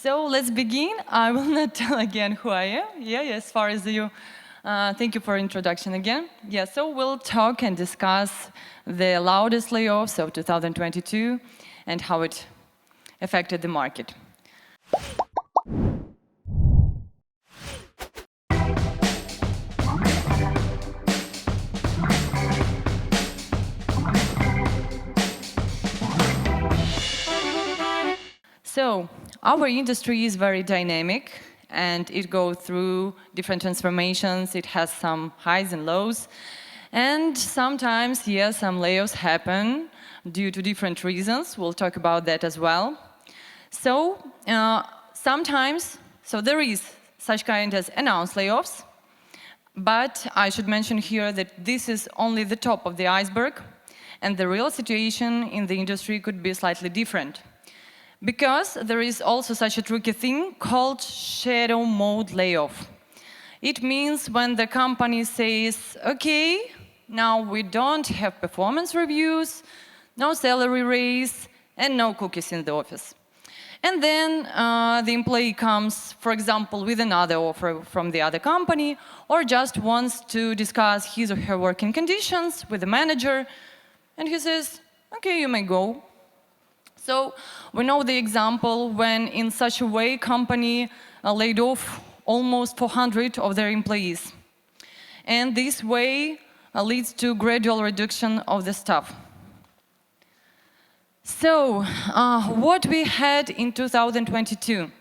So let's begin. I will not tell again who I am. Yeah, as far as you, thank you for introduction again. Yeah, so we'll talk and discuss the loudest layoffs of 2022 and how it affected the market. So our industry is very dynamic and it goes through different transformations. It has some highs and lows. And sometimes, yes, some layoffs happen due to different reasons. We'll talk about that as well. So sometimes, there is such kind as announced layoffs. But I should mention here that this is only the top of the iceberg. And the real situation in the industry could be slightly different. Because there is also such a tricky thing called shadow mode layoff. It means when the company says, okay, now we don't have performance reviews, no salary raise, and no cookies in the office. And then the employee comes, for example, with another offer from the other company, or just wants to discuss his or her working conditions with the manager, and he says, okay, you may go. So we know the example when in such a way company laid off almost 400 of their employees. And this way leads to gradual reduction of the staff. So what we had in 2022?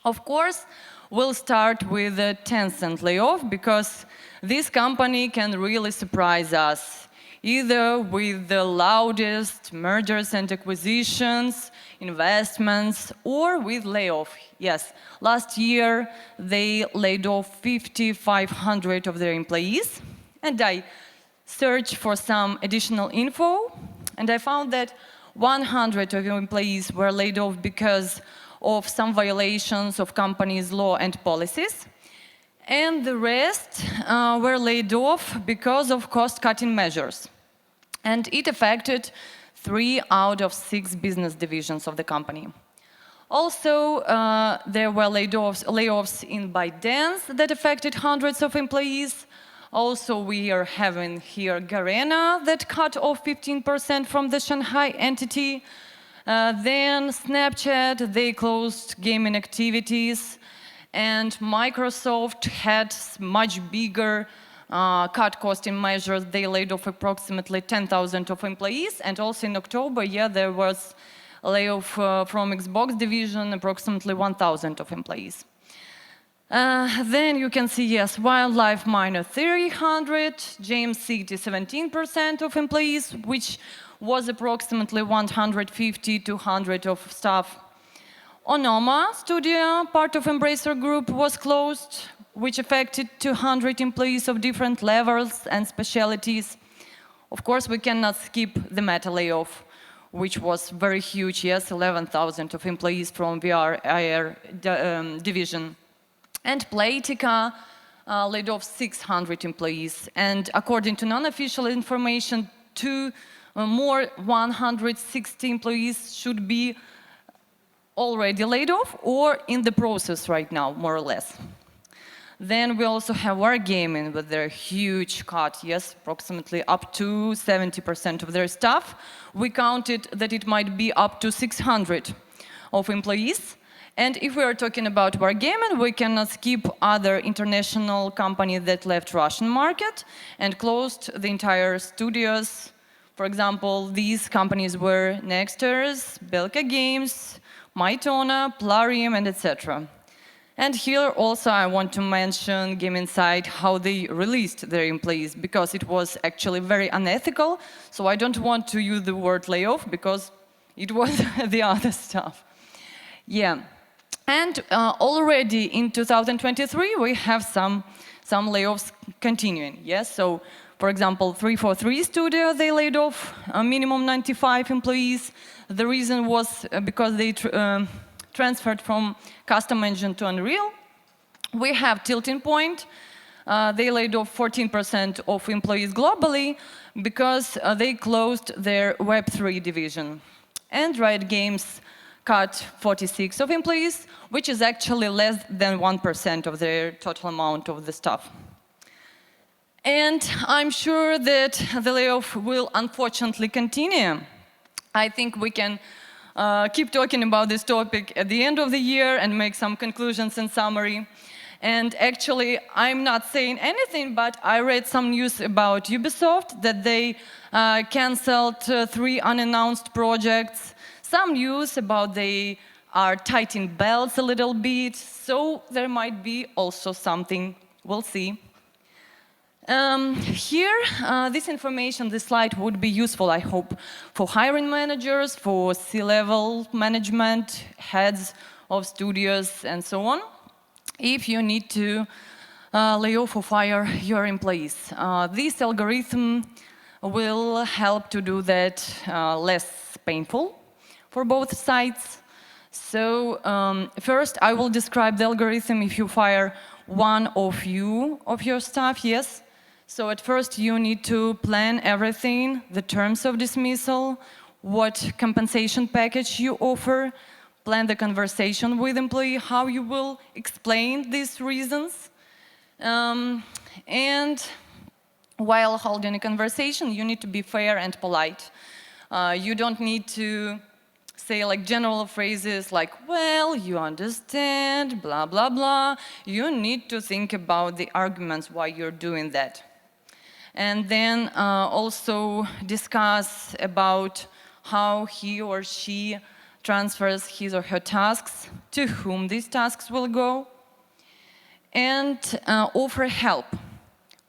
Of course, we'll start with the Tencent layoff because this company can really surprise us, either with the loudest mergers and acquisitions, investments, or with layoff. Yes, last year they laid off 5,500 of their employees, and I searched for some additional info, and I found that 100 of your employees were laid off because of some violations of company's law and policies, and the rest were laid off because of cost-cutting measures. And it affected 3 out of 6 business divisions of the company. Also, there were layoffs in ByteDance that affected hundreds of employees. Also, we are having here Garena that cut off 15% from the Shanghai entity. Then Snapchat, they closed gaming activities. And Microsoft had much bigger cut costing measures. They laid off approximately 10,000 of employees. And also in October, there was a layoff from Xbox division, approximately 1,000 of employees. Then you can see, yes, Wildlife minus 300, James City 17% of employees, which was approximately 150 to 200 of staff. Onoma Studio, part of Embracer Group, was closed, which affected 200 employees of different levels and specialties. Of course, we cannot skip the Meta layoff, which was very huge, yes, 11,000 of employees from VR AR division. And Playtika laid off 600 employees. And according to non-official information, more 160 employees should be already laid off or in the process right now, more or less. Then we also have Wargaming with their huge cut, yes, approximately up to 70% of their staff. We counted that it might be up to 600 of employees. And if we are talking about Wargaming, we cannot skip other international companies that left Russian market and closed the entire studios. For example, these companies were Nexters, Belka Games, Mytona, Plarium, and etc. And here also I want to mention Game Insight, how they released their employees, because it was actually very unethical. So I don't want to use the word layoff because it was the other stuff. Yeah. And already in 2023, we have some layoffs continuing. Yes, so for example, 343 Studio, they laid off a minimum 95 employees. The reason was because they transferred from custom engine to Unreal. We have Tilting Point. They laid off 14% of employees globally because they closed their Web3 division. And Riot Games cut 46 of employees, which is actually less than 1% of their total amount of the staff. And I'm sure that the layoff will unfortunately continue. I think we can keep talking about this topic at the end of the year and make some conclusions and summary. And actually, I'm not saying anything, but I read some news about Ubisoft, that they canceled 3 unannounced projects. Some news about they are tightening belts a little bit, so there might be also something, we'll see. Here, this information, this slide would be useful, I hope, for hiring managers, for C-level management, heads of studios, and so on, if you need to lay off or fire your employees. This algorithm will help to do that less painful for both sides. So first, I will describe the algorithm if you fire one of your staff, yes. So at first, you need to plan everything, the terms of dismissal, what compensation package you offer, plan the conversation with employee, how you will explain these reasons. And while holding a conversation, you need to be fair and polite. You don't need to say like general phrases like, well, you understand, blah, blah, blah. You need to think about the arguments why you're doing that. And then also discuss about how he or she transfers his or her tasks, to whom these tasks will go, and offer help.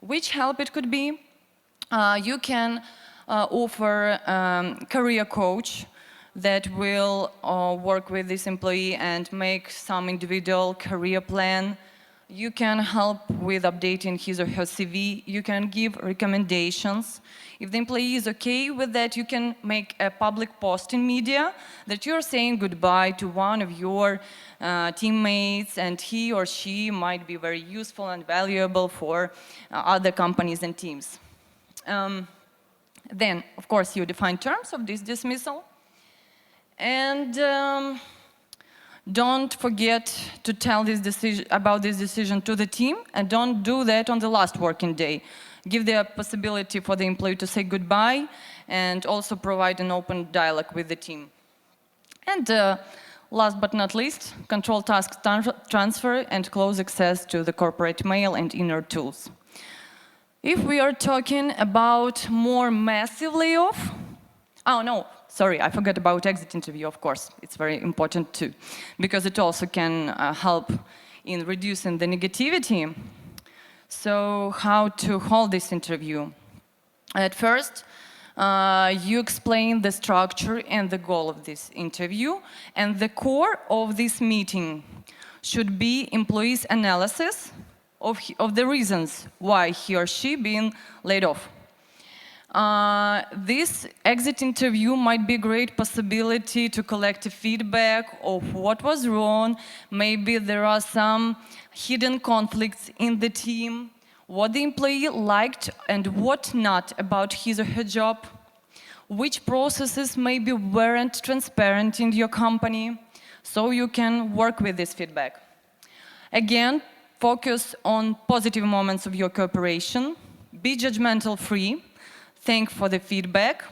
Which help it could be? You can offer career coach that will work with this employee and make some individual career plan. You can help with updating his or her CV. You can give recommendations. If the employee is okay with that, you can make a public post in media that you're saying goodbye to one of your teammates, and he or she might be very useful and valuable for other companies and teams. Then, of course, you define terms of this dismissal. And don't forget to tell about this decision to the team, and don't do that on the last working day. Give the possibility for the employee to say goodbye, and also provide an open dialogue with the team. And last but not least, control task transfer and close access to the corporate mail and inner tools. If we are talking about more massive layoff, oh no, sorry, I forgot about exit interview, of course. It's very important too, because it also can help in reducing the negativity. So how to hold this interview? At first, you explain the structure and the goal of this interview, and the core of this meeting should be employee's analysis of the reasons why he or she being laid off. This exit interview might be a great possibility to collect a feedback of what was wrong. Maybe there are some hidden conflicts in the team, what the employee liked and what not about his or her job, which processes maybe weren't transparent in your company, so you can work with this feedback. Again, focus on positive moments of your cooperation, be judgmental-free, thank for the feedback.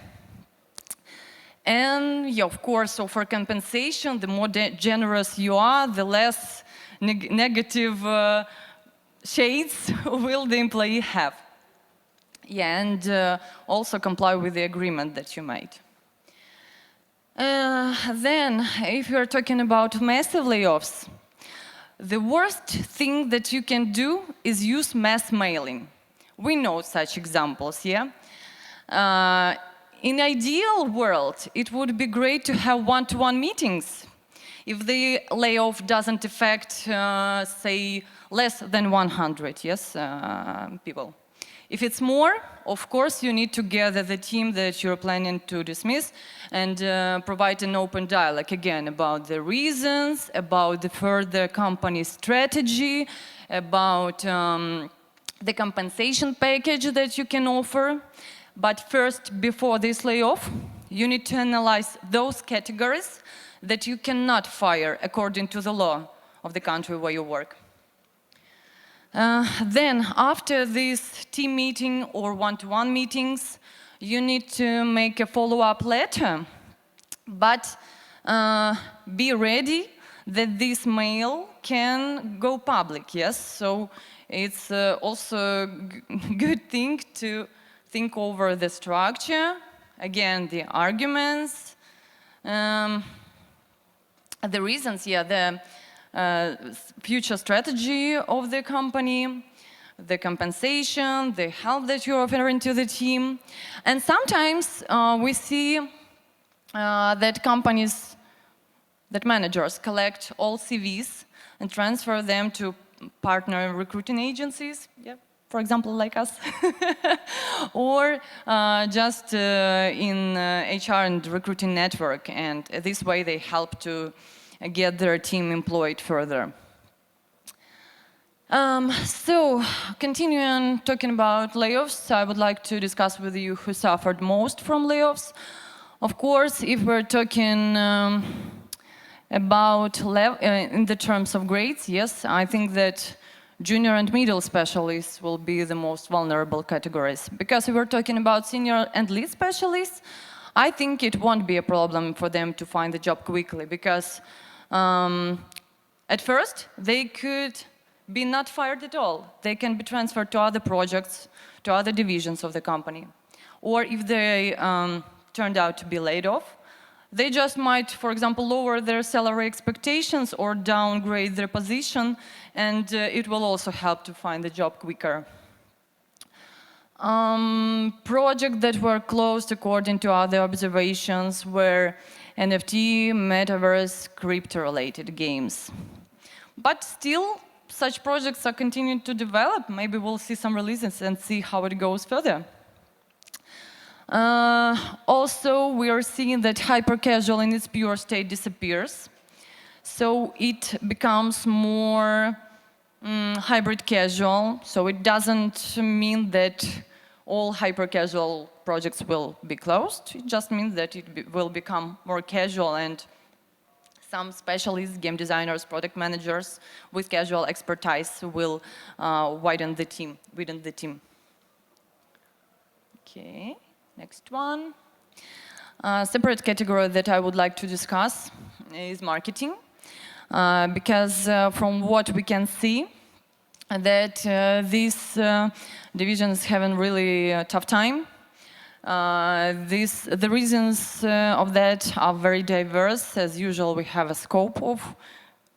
And yeah, of course, so for compensation, the more generous you are, the less negative shades will the employee have. Yeah, and also comply with the agreement that you made. Then, if you're talking about massive layoffs, the worst thing that you can do is use mass mailing. We know such examples, yeah? In ideal world, it would be great to have one-to-one meetings. If the layoff doesn't affect, say, less than 100, yes, people. If it's more, of course, you need to gather the team that you're planning to dismiss and provide an open dialogue, again, about the reasons, about the further company strategy, about the compensation package that you can offer. But first, before this layoff, you need to analyze those categories that you cannot fire according to the law of the country where you work. Then, after this team meeting or one-to-one meetings, you need to make a follow-up letter, but be ready that this mail can go public, yes? So it's also a good thing to think over the structure, again, the arguments, the reasons, the future strategy of the company, the compensation, the help that you're offering to the team. And sometimes we see that companies, that managers collect all CVs and transfer them to partner recruiting agencies, for example, like us, or just in HR and recruiting network, and this way they help to get their team employed further. So, continuing talking about layoffs, I would like to discuss with you who suffered most from layoffs. Of course, if we're talking about in the terms of grades, yes, I think that junior and middle specialists will be the most vulnerable categories. Because if we're talking about senior and lead specialists, I think it won't be a problem for them to find a job quickly, because at first they could be not fired at all. They can be transferred to other projects, to other divisions of the company. Or if they turned out to be laid off, they just might, for example, lower their salary expectations or downgrade their position, and it will also help to find a job quicker. Projects that were closed according to other observations were NFT, metaverse, crypto-related games. But still, such projects are continuing to develop. Maybe we'll see some releases and see how it goes further. Also, we are seeing that hyper-casual in its pure state disappears. So it becomes more hybrid casual. So it doesn't mean that all hyper-casual projects will be closed. It just means that it will become more casual, and some specialists, game designers, product managers with casual expertise will widen the team, within the team. Okay. Next one. Separate category that I would like to discuss is marketing, because from what we can see, that these divisions having really a tough time. The reasons of that are very diverse. As usual, we have a scope of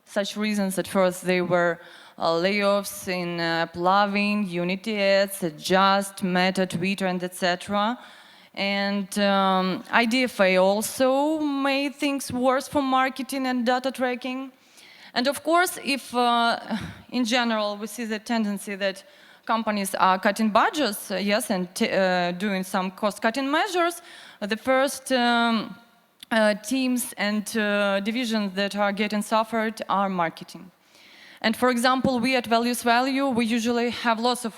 such reasons. At first, they were layoffs in Plavin, Unity Ads, Just, Meta, Twitter, and etc. And IDFA also made things worse for marketing and data tracking. And of course, if in general we see the tendency that companies are cutting budgets, yes, and doing some cost-cutting measures, the first teams and divisions that are getting suffered are marketing. And for example, we at Values Value, we usually have lots of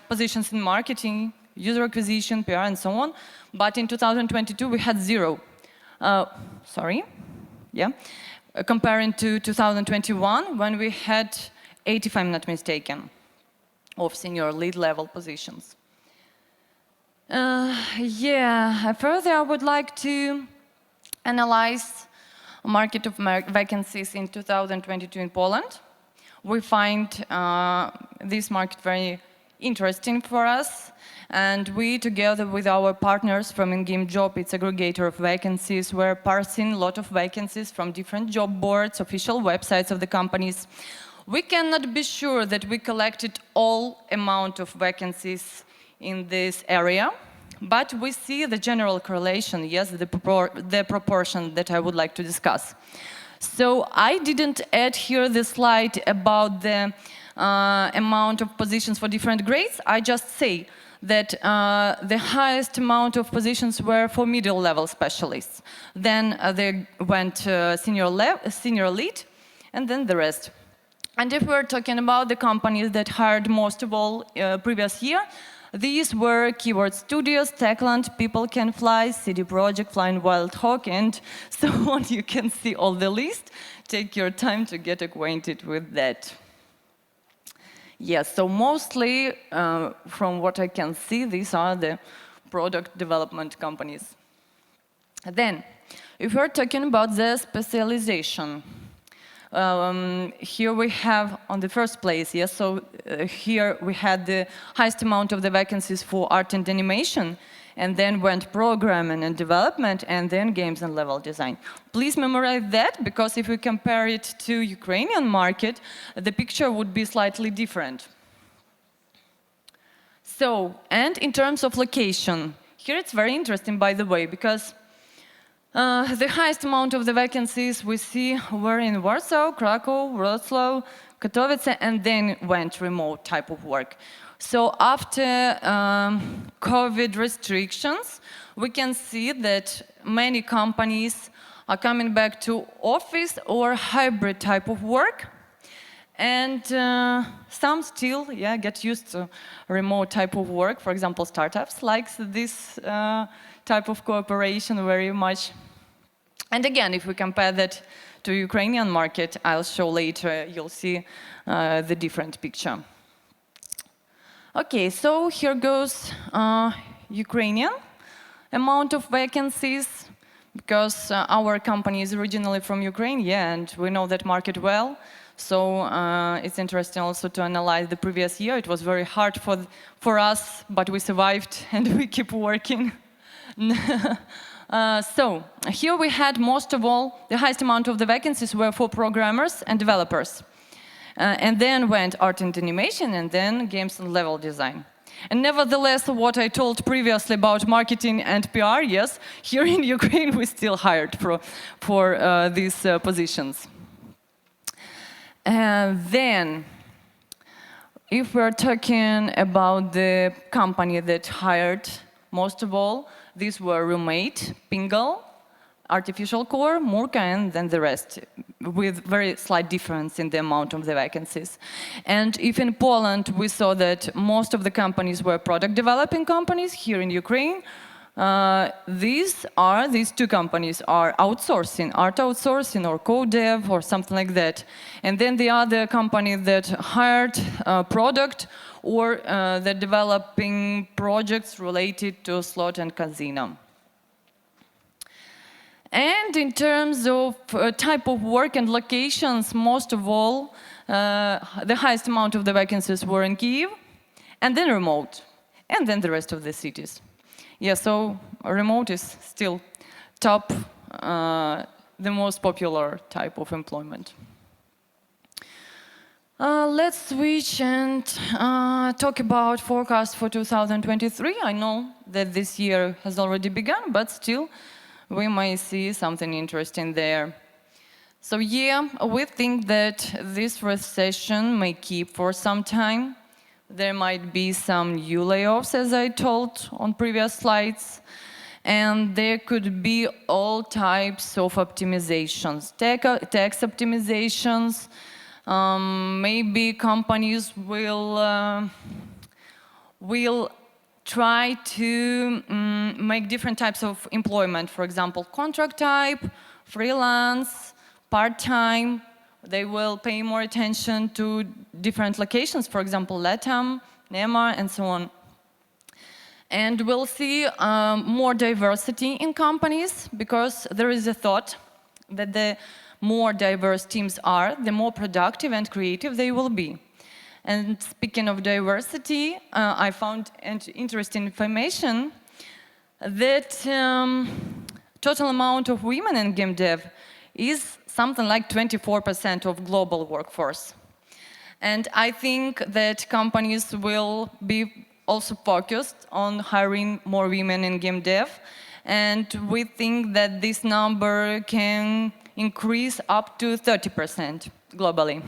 positions in marketing, user acquisition, PR, and so on. But in 2022, we had 0. Comparing to 2021, when we had 8, if I'm not mistaken, of senior lead level positions. Further, I would like to analyze the market of vacancies in 2022 in Poland. We find this market very interesting for us, and we, together with our partners from in-game job, its aggregator of vacancies, were parsing a lot of vacancies from different job boards, official websites of the companies. We cannot be sure that we collected all amount of vacancies in this area, but we see the general correlation, yes, the proportion that I would like to discuss. So I didn't add here the slide about the amount of positions for different grades. I just say that the highest amount of positions were for middle level specialists. Then they went senior lead, and then the rest. And if we're talking about the companies that hired most of all previous year, These were Keyword Studios, Techland, People Can Fly, CD Projekt, Flying Wild Hog, and so on. You can see all the list. Take your time to get acquainted with that. Yes, so mostly, from what I can see, these are the product development companies. Then, if we're talking about the specialization, here we have on the first place, yes, so here we had the highest amount of the vacancies for art and animation, and then went programming and development, and then games and level design. Please memorize that, because if we compare it to Ukrainian market, the picture would be slightly different. So, and in terms of location, here it's very interesting, by the way, because the highest amount of the vacancies we see were in Warsaw, Krakow, Wrocław, Katowice, and then went remote type of work. So after COVID restrictions, we can see that many companies are coming back to office or hybrid type of work. And some still get used to remote type of work. For example, startups like this type of cooperation very much. And again, if we compare that to Ukrainian market, I'll show later, you'll see the different picture. Okay, so here goes Ukrainian amount of vacancies, because our company is originally from Ukraine, and we know that market well. So it's interesting also to analyze the previous year. It was very hard for us, but we survived and we keep working. So here we had most of all, the highest amount of the vacancies were for programmers and developers. And then went art and animation, and then games and level design. And nevertheless, what I told previously about marketing and PR, yes, here in Ukraine we still hired for these positions. And then, if we're talking about the company that hired most of all, these were Roommate, Pingle, Artificial Core, Murka, and then the rest, with very slight difference in the amount of the vacancies. And if in Poland we saw that most of the companies were product developing companies, here in Ukraine, these two companies are outsourcing, art outsourcing or co-dev or something like that. And then the other company that hired product or they're developing projects related to slot and casino. And in terms of type of work and locations, most of all, the highest amount of the vacancies were in Kyiv, and then remote, and then the rest of the cities. Yeah, so remote is still top, the most popular type of employment. Let's switch and talk about forecast for 2023. I know that this year has already begun, but still we may see something interesting there. So yeah, we think that this recession may keep for some time. There might be some new layoffs, as I told on previous slides, and there could be all types of optimizations, tax optimizations. Maybe companies will try to make different types of employment. For example, contract type, freelance, part-time. They will pay more attention to different locations, for example, LATAM, NEMA, and so on. And we'll see more diversity in companies, because there is a thought that the more diverse teams are, the more productive and creative they will be. And speaking of diversity, I found interesting information that total amount of women in game dev is something like 24% of global workforce. And I think that companies will be also focused on hiring more women in game dev. And we think that this number can increase up to 30% globally.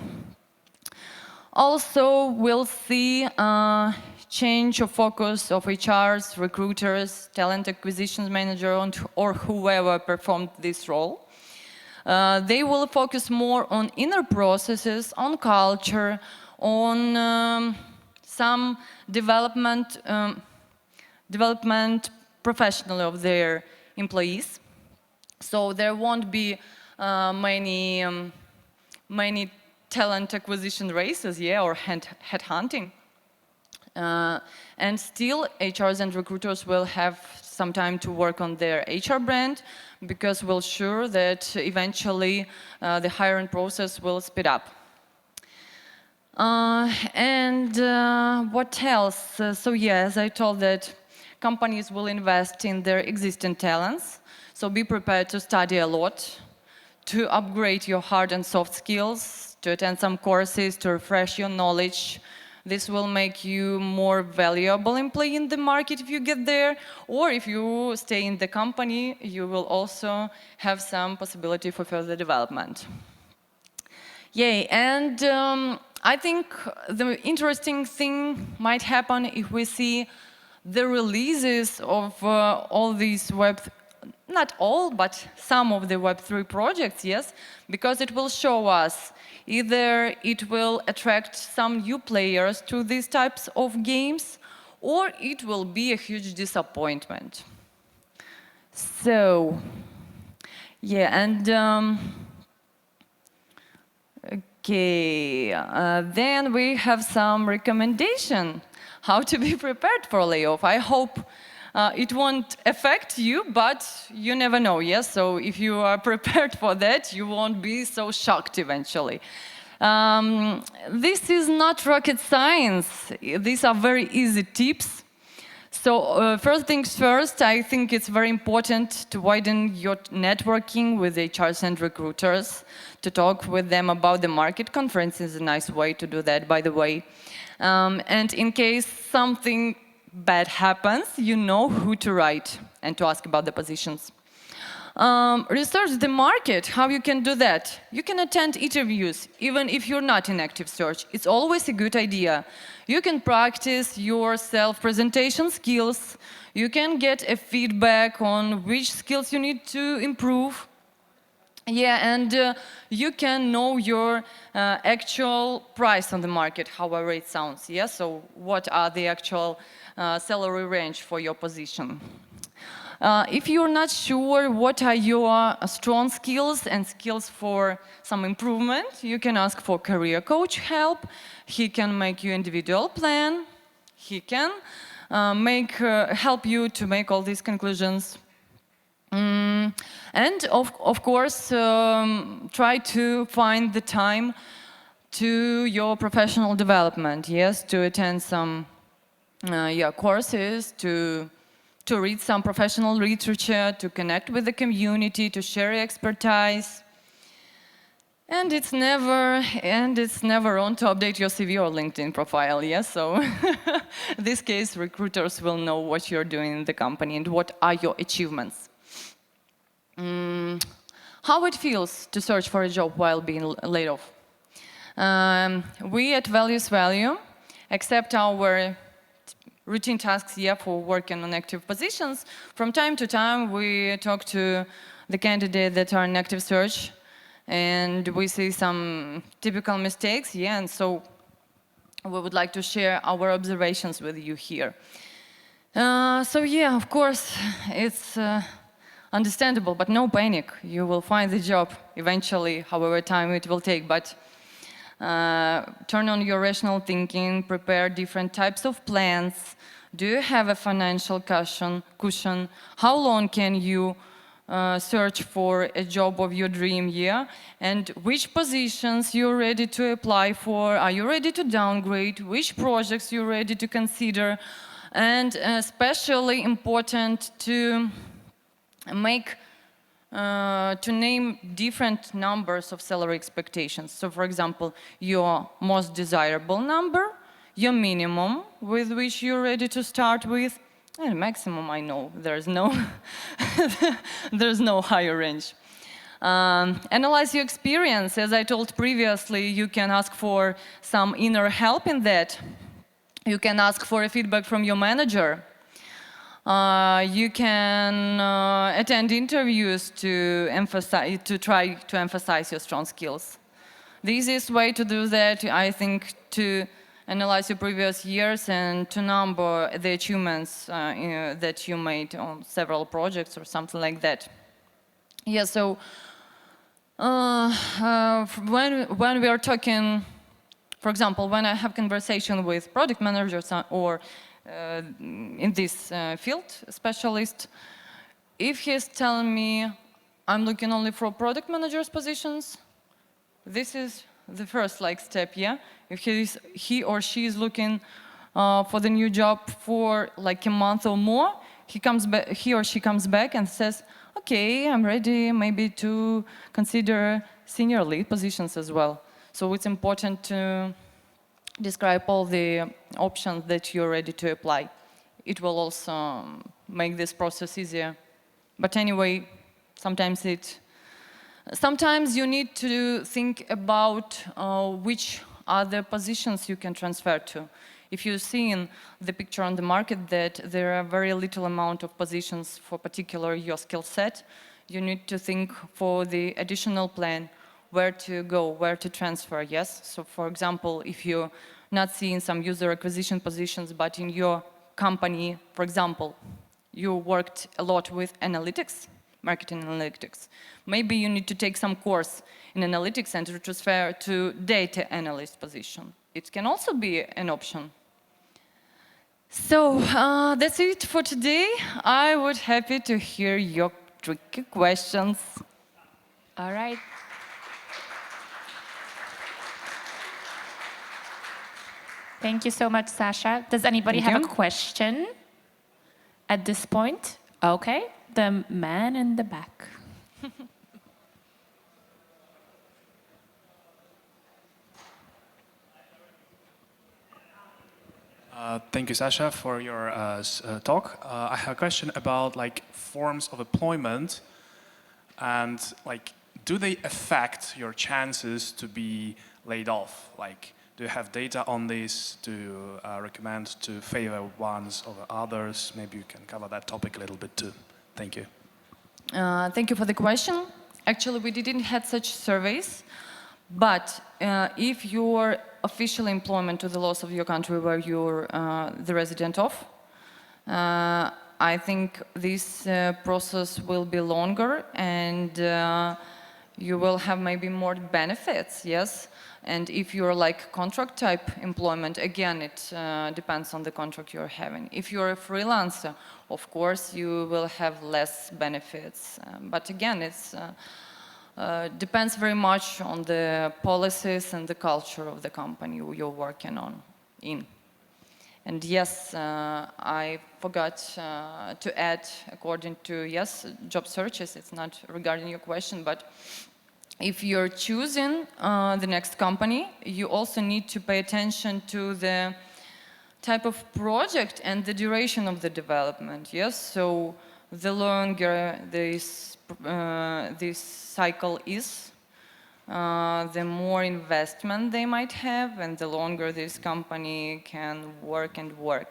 Also, we'll see a change of focus of HRs, recruiters, talent acquisitions manager, or whoever performed this role. They will focus more on inner processes, on culture, on some development professionally of their employees. So there won't be many talent acquisition races, yeah, or headhunting. And still, HRs and recruiters will have some time to work on their HR brand, because we'll sure that eventually the hiring process will speed up. What else? So yeah, as I told that companies will invest in their existing talents, so be prepared to study a lot, to upgrade your hard and soft skills, to attend some courses, to refresh your knowledge. This will make you more valuable employee in the market if you get there, or if you stay in the company, you will also have some possibility for further development. Yay, and I think the interesting thing might happen if we see the releases of all these not all, but some of the Web3 projects, yes, because it will show us either it will attract some new players to these types of games, or it will be a huge disappointment. So, yeah, and okay, then we have some recommendation how to be prepared for layoff. I hope it won't affect you, but you never know, yes? So if you are prepared for that, you won't be so shocked eventually. This is not rocket science. These are very easy tips. So first things first, I think it's very important to widen your networking with HRs and recruiters, to talk with them about the market. Conference is a nice way to do that, by the way. And in case something bad happens, you know who to write and to ask about the positions. Research the market, how you can do that. You can attend interviews, even if you're not in active search. It's always a good idea. You can practice your self-presentation skills. You can get a feedback on which skills you need to improve. Yeah, and you can know your actual price on the market, however it sounds. Yeah, so what are the actual salary range for your position? If you're not sure what are your strong skills and skills for some improvement, you can ask for career coach help. He can make you individual plan. He can help you to make all these conclusions. And of course, try to find the time to your professional development. Yes, to attend some courses, to read some professional literature, to connect with the community, to share your expertise. And it's never wrong to update your CV or LinkedIn profile, yes? So in this case, recruiters will know what you're doing in the company and what are your achievements. How it feels to search for a job while being laid off. We at Values Value accept our routine tasks for working on active positions. From time to time, we talk to the candidates that are in active search, and we see some typical mistakes, and so we would like to share our observations with you here. So of course, it's understandable, but no panic. You will find the job eventually, however time it will take, but turn on your rational thinking, prepare different types of plans. Do you have a financial cushion? How long can you search for a job of your dream year? And which positions you're ready to apply for? Are you ready to downgrade? Which projects you're ready to consider? And especially important to name different numbers of salary expectations. So for example, your most desirable number, your minimum with which you're ready to start with, and maximum, I know, there's no higher range. Analyze your experience. As I told previously, you can ask for some inner help in that. You can ask for a feedback from your manager. You can attend interviews to try to emphasize your strong skills. The easiest way to do that, I think, to analyze your previous years and to number the achievements that you made on several projects or something like that. Yeah, so when we are talking, for example, when I have conversation with product managers or in this field specialist, if he's telling me I'm looking only for product managers positions, this is the first step, yeah? If he or she is looking for the new job for a month or more, he or she comes back and says, okay, I'm ready maybe to consider senior lead positions as well. So it's important to describe all the options that you're ready to apply. It will also make this process easier. But anyway, sometimes you need to think about which other positions you can transfer to. If you see in the picture on the market that there are very little amount of positions for particular your skill set, you need to think for the additional plan where to go, where to transfer, yes? So for example, if you're not seeing some user acquisition positions, but in your company, for example, you worked a lot with analytics, marketing analytics, maybe you need to take some course in analytics and to transfer to data analyst position. It can also be an option. So that's it for today. I would happy to hear your tricky questions. All right. Thank you so much, Sasha. Does anybody have a question at this point? Okay, the man in the back. Thank you, Sasha, for your talk. I have a question about forms of employment and do they affect your chances to be laid off? Do you have data on this to recommend to favor ones over others? Maybe you can cover that topic a little bit too. Thank you. Thank you for the question. Actually, we didn't have such surveys, but if your official employment to the laws of your country where you're the resident of, I think this process will be longer and you will have maybe more benefits, yes? And if you're contract type employment, again, it depends on the contract you're having. If you're a freelancer, of course, you will have less benefits. But again, it's depends very much on the policies and the culture of the company you're working in. And yes, I forgot to add, according to, yes, job searches, it's not regarding your question, but if you're choosing the next company, you also need to pay attention to the type of project and the duration of the development, yes? So the longer this cycle is, the more investment they might have and the longer this company can work,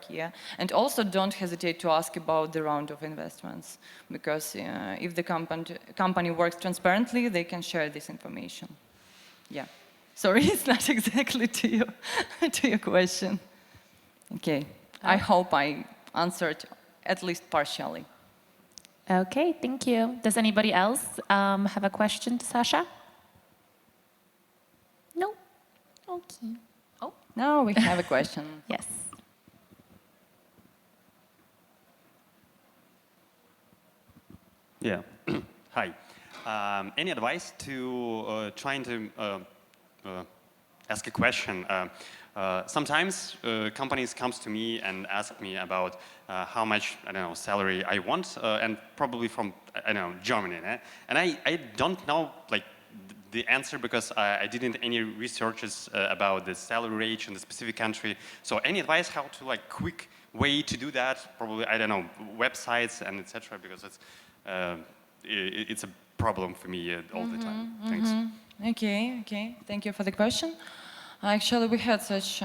yeah? And also don't hesitate to ask about the round of investments because if the company works transparently, they can share this information. Yeah. Sorry, it's not exactly to your question. Okay. I hope I answered at least partially. Okay, thank you. Does anybody else have a question to Sasha? No? Okay. Oh. Now we have a question. Yes. Yeah. Hi. Any advice to trying to ask a question? Sometimes companies come to me and ask me about how much, I don't know, salary I want, and probably from, I don't know, Germany. And I don't know, the answer because I didn't any researches about the salary range in the specific country. So any advice how to, quick way to do that? Probably, I don't know, websites and etc. because it's a problem for me all the time. Thanks. Okay. Thank you for the question. Actually, we had such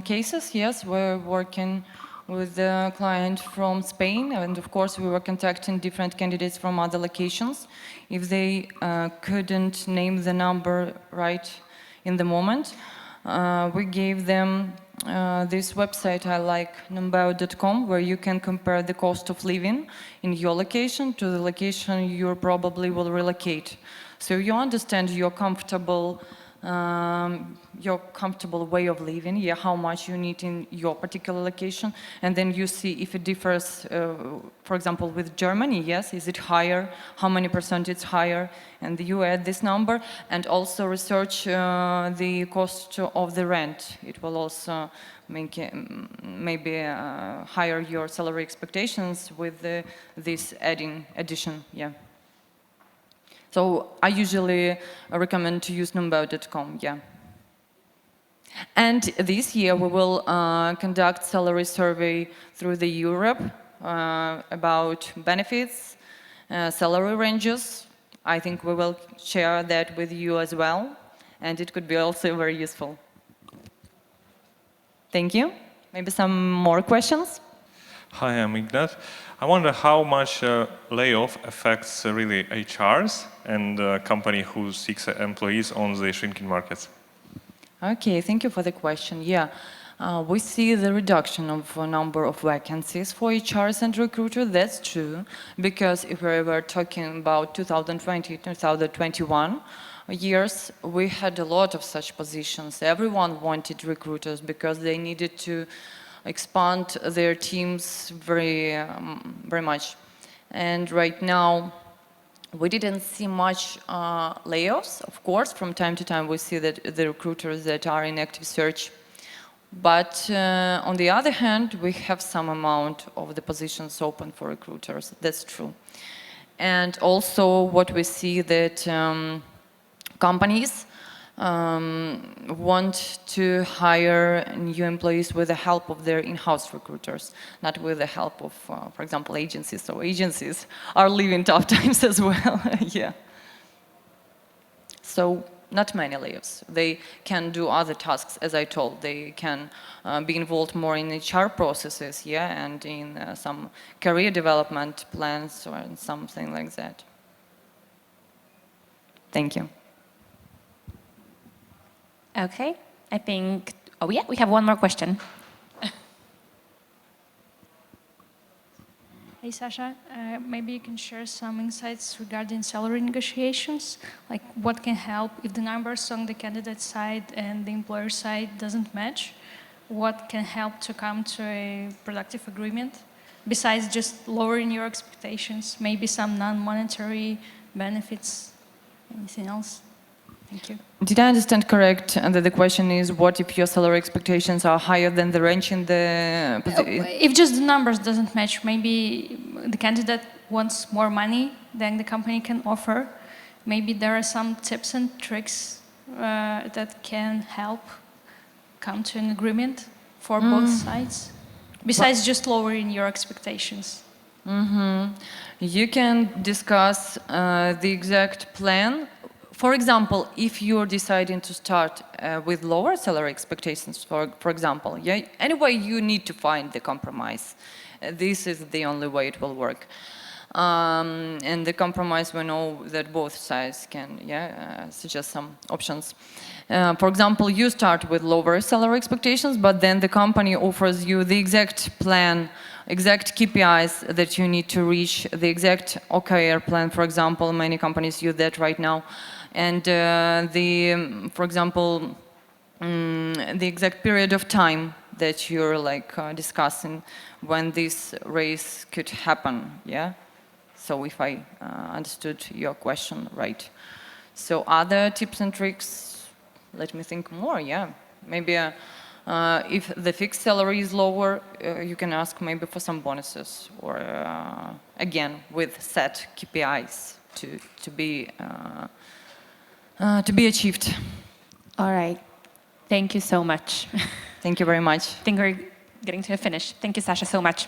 cases, yes. We're working with a client from Spain, and of course, we were contacting different candidates from other locations. If they couldn't name the number right in the moment, we gave them this website I like, numbeo.com, where you can compare the cost of living in your location to the location you probably will relocate. So you understand your comfortable way of living, yeah, how much you need in your particular location, and then you see if it differs, for example, with Germany, yes, is it higher, how many percent it's higher, and you add this number, and also research the cost of the rent. It will also make maybe higher your salary expectations with this addition, yeah. So I usually recommend to use numbeo.com, yeah. And this year we will conduct salary survey through the Europe about benefits, salary ranges. I think we will share that with you as well, and it could be also very useful. Thank you. Maybe some more questions? Hi, I'm Ignat. I wonder how much layoff affects really HRs and company who seeks employees on the shrinking markets. Okay, thank you for the question. Yeah, we see the reduction of a number of vacancies for HRs and recruiters. That's true, because if we were talking about 2020, 2021 years, we had a lot of such positions. Everyone wanted recruiters because they needed to expand their teams very much. And right now, we didn't see much layoffs. Of course, from time to time, we see that the recruiters that are in active search. But on the other hand, we have some amount of the positions open for recruiters. That's true. And also what we see that companies want to hire new employees with the help of their in-house recruiters, not with the help of, for example, agencies. So agencies are living tough times as well, yeah. So not many layoffs. They can do other tasks, as I told. They can be involved more in HR processes, yeah, and in some career development plans or something like that. Thank you. Okay, I think, oh yeah, we have one more question. Hey Sasha, maybe you can share some insights regarding salary negotiations, like what can help if the numbers on the candidate side and the employer side doesn't match, what can help to come to a productive agreement, besides just lowering your expectations, maybe some non-monetary benefits, anything else? Thank you. Did I understand correct that the question is what if your salary expectations are higher than the range in the If just the numbers doesn't match, maybe the candidate wants more money than the company can offer. Maybe there are some tips and tricks that can help come to an agreement for both sides, besides just lowering your expectations. You can discuss the exact plan. For example, if you're deciding to start with lower salary expectations, for example, yeah, anyway, you need to find the compromise. This is the only way it will work. And the compromise, we know that both sides can suggest some options. For example, you start with lower salary expectations, but then the company offers you the exact plan, exact KPIs that you need to reach, the exact OKR plan, for example. Many companies use that right now. And for example, the exact period of time that you're discussing when this raise could happen, yeah? So if I understood your question right. So other tips and tricks, let me think more, yeah. Maybe if the fixed salary is lower, you can ask maybe for some bonuses or again, with set KPIs to be achieved. All right. Thank you so much. Thank you very much. I think we're getting to a finish. Thank you, Sasha, so much.